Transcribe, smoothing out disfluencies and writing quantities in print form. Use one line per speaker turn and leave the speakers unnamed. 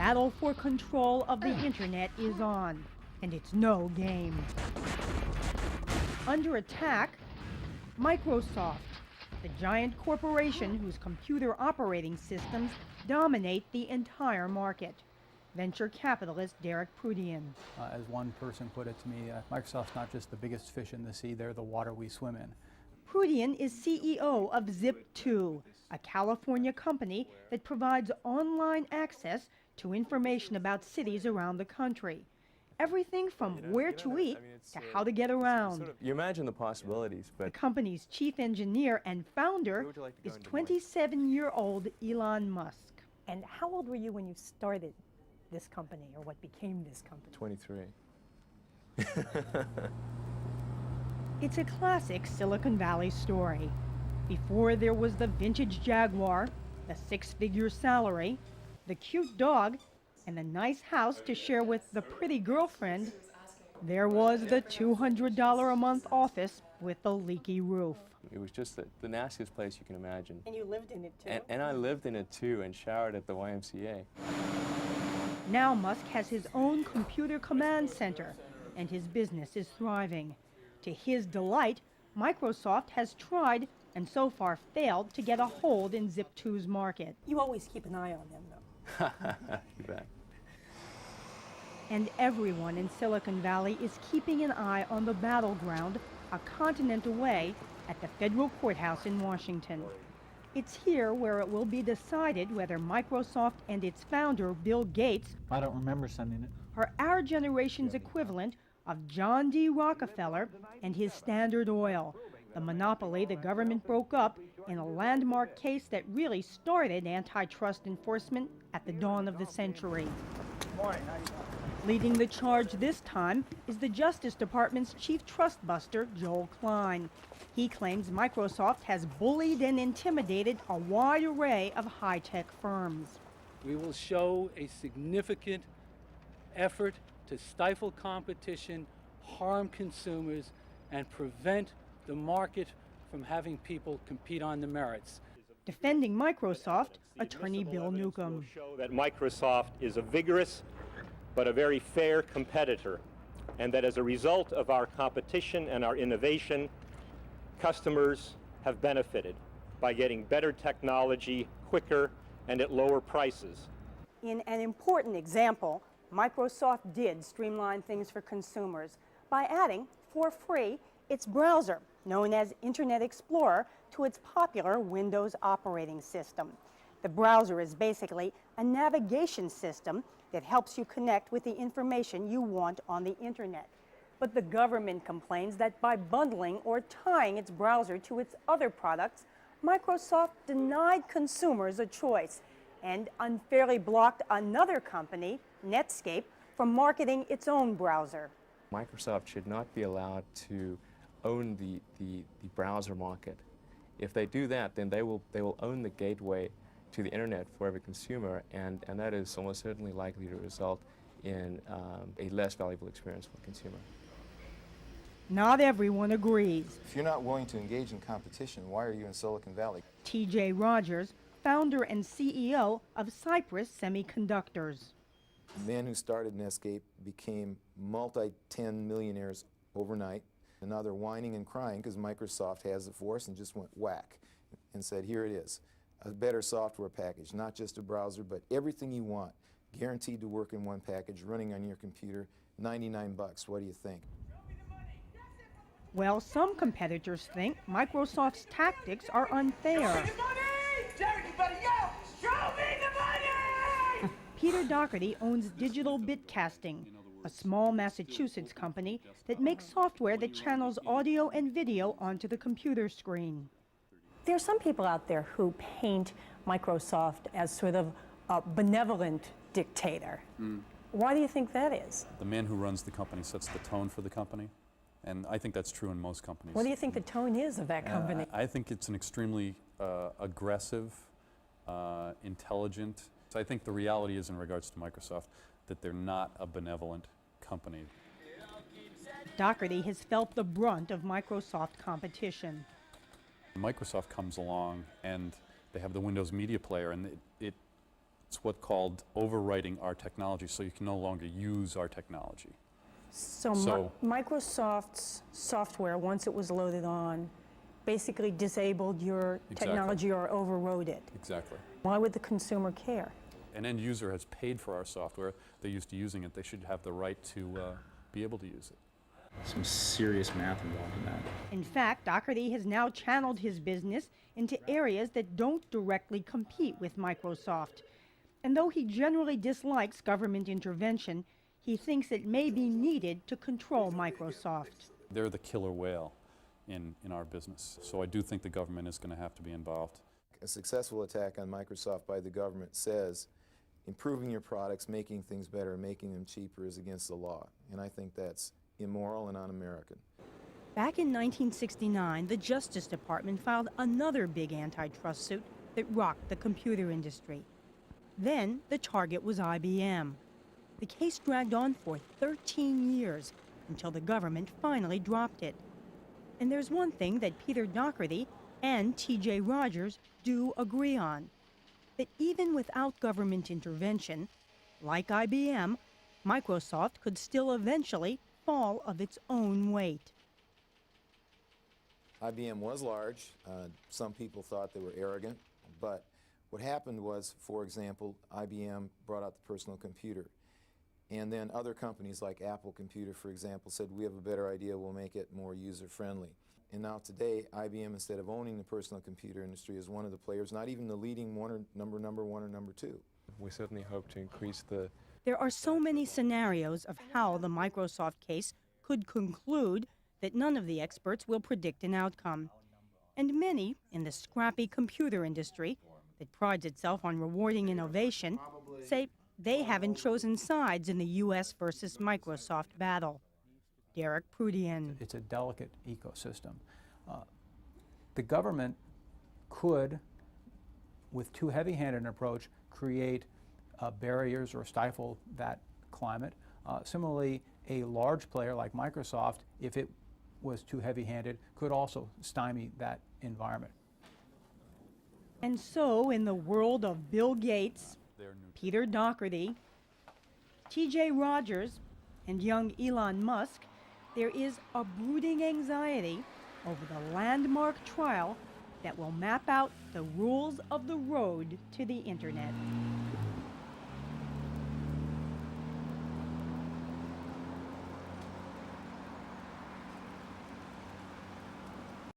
battle for control of the internet is on, and it's no game. Under attack, Microsoft, the giant corporation whose computer operating systems dominate the entire market. Venture capitalist Derek Prudian.
As one person put it to me, Microsoft's not just the biggest fish in the sea, they're the water we swim in.
Prudian is CEO of Zip2, a California company that provides online access to information about cities around the country. Everything from where to eat to how to get around.
You imagine the possibilities, but...
The company's chief engineer and founder is 27-year-old Elon Musk. And how old were you when you started this company, or what became this company?
23.
It's a classic Silicon Valley story. Before there was the vintage Jaguar, the six-figure salary, the cute dog, and the nice house to share with the pretty girlfriend, there was the $200 a month office with the leaky roof.
It was just the nastiest place you can imagine.
And you lived in it too?
And I lived in it too and showered at the YMCA.
Now Musk has his own computer command center, and his business is thriving. To his delight, Microsoft has tried and so far failed to get a hold in Zip2's market. You always keep an eye on them, though.
You bet.
And everyone in Silicon Valley is keeping an eye on the battleground a continent away at the federal courthouse in Washington. It's here where it will be decided whether Microsoft and its founder, Bill Gates,
I don't remember sending it.
are our generation's equivalent of John D. Rockefeller and his Standard Oil, the monopoly the government broke up in a landmark case that really started antitrust enforcement at the dawn of the century. Leading the charge this time is the Justice Department's chief trust buster, Joel Klein. He claims Microsoft has bullied and intimidated a wide array of high-tech firms.
We will show a significant effort to stifle competition, harm consumers, and prevent the market from having people compete on the merits.
Defending Microsoft, attorney Bill Newcomb.
Will show that Microsoft is a vigorous but a very fair competitor, and that as a result of our competition and our innovation, customers have benefited by getting better technology quicker and at lower prices.
In an important example, Microsoft did streamline things for consumers by adding, for free, its browser, known as Internet Explorer, to its popular Windows operating system. The browser is basically a navigation system that helps you connect with the information you want on the internet. But the government complains that by bundling or tying its browser to its other products, Microsoft denied consumers a choice and unfairly blocked another company, Netscape, from marketing its own browser.
Microsoft should not be allowed to own the browser market. If they do that, then they will own the gateway to the internet for every consumer, and that is almost certainly likely to result in a less valuable experience for the consumer.
Not everyone agrees.
If you're not willing to engage in competition, why are you in Silicon Valley?
T.J. Rogers, founder and CEO of Cypress Semiconductors.
The man who started Netscape became multi-10 millionaires overnight, and now they're whining and crying because Microsoft has it for us and just went whack and said, here it is. A better software package, not just a browser, but everything you want, guaranteed to work in one package, running on your computer, $99. What do you think?
Well, some competitors think Microsoft's tactics are unfair.
Show me the money! Everybody yell, show me the money!
Peter Doherty owns Digital Bitcasting, a small Massachusetts company that makes software that channels audio and video onto the computer screen. There are some people out there who paint Microsoft as sort of a benevolent dictator. Why do you think that is?
The man who runs the company sets the tone for the company, and I think that's true in most companies.
What do you think the tone is of that company?
I think it's an extremely aggressive, intelligent. So I think the reality is, in regards to Microsoft, that they're not a benevolent company.
Doherty has felt the brunt of Microsoft competition.
Microsoft comes along and they have the Windows Media Player, and it It's what's called overwriting our technology, so you can no longer use our technology.
So Microsoft's software, once it was loaded on, basically disabled your technology or overrode it.
Exactly.
Why would the consumer care?
An end user has paid for our software. They're used to using it. They should have the right to be able to use it.
Some serious math involved in that.
In fact, Doherty has now channeled his business into areas that don't directly compete with Microsoft. And though he generally dislikes government intervention, he thinks it may be needed to control Microsoft.
They're the killer whale in our business. So I do think the government is going to have to be involved.
A successful attack on Microsoft by the government says improving your products, making things better, making them cheaper is against the law. And I think that's immoral and un-American.
Back in 1969, the Justice Department filed another big antitrust suit that rocked the computer industry. Then the target was IBM. The case dragged on for 13 years until the government finally dropped it. And there's one thing that Peter Doherty and T.J. Rogers do agree on, that even without government intervention, like IBM, Microsoft could still eventually fall of its own weight.
IBM was large. Some people thought they were arrogant, but what happened was, for example, IBM brought out the personal computer. And then other companies like Apple Computer, for example, said, we have a better idea, we'll make it more user-friendly. And now today, IBM, instead of owning the personal computer industry, is one of the players, not even the leading one or number one or number two.
We certainly hope to increase the
There are so many scenarios of how the Microsoft case could conclude that none of the experts will predict an outcome. And many in the scrappy computer industry that prides itself on rewarding innovation say they haven't chosen sides in the U.S. versus Microsoft battle. Derek Prudian.
It's a delicate ecosystem. The government could, with too heavy-handed an approach, create barriers or stifle that climate. Similarly, a large player like Microsoft, if it was too heavy-handed, could also stymie that environment.
And so, in the world of Bill Gates, Peter Doherty, T.J. Rogers, and young Elon Musk, there is a brooding anxiety over the landmark trial that will map out the rules of the road to the internet.